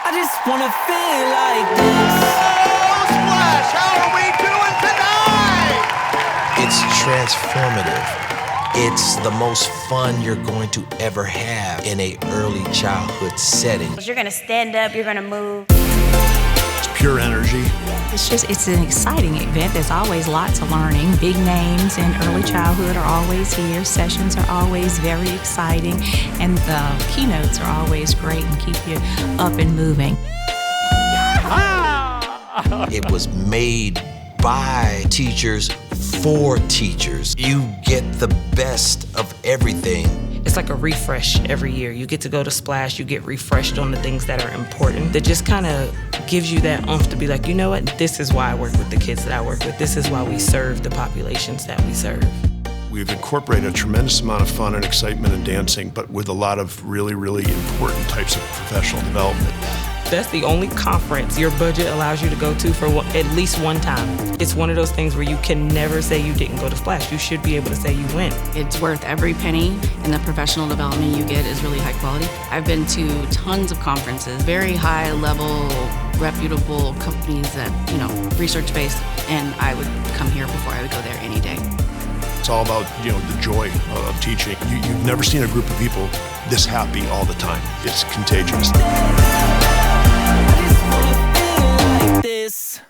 I just wanna feel like this. Oh, Splash, how are we doing tonight? It's transformative. It's the most fun you're going to ever have in a early childhood setting. You're gonna stand up, you're gonna move. It's pure energy. It's an exciting event. There's always lots of learning. Big names in early childhood are always here. Sessions are always very exciting. And the keynotes are always great and keep you up and moving. It was made by teachers for teachers. You get the best of everything. It's like a refresh every year. You get to go to Splash, you get refreshed on the things that are important. That just kind of gives you that oomph to be like, you know what, this is why I work with the kids that I work with. This is why we serve the populations that we serve. We've incorporated a tremendous amount of fun and excitement and dancing, but with a lot of really, really important types of professional development. That's the only conference your budget allows you to go to for at least one time. It's one of those things where you can never say you didn't go to Splash. You should be able to say you went. It's worth every penny, and the professional development you get is really high quality. I've been to tons of conferences, very high level, reputable companies that, research-based, and I would come here before I would go there any day. It's all about, the joy of teaching. You've never seen a group of people this happy all the time. It's contagious. I just wanna feel like this.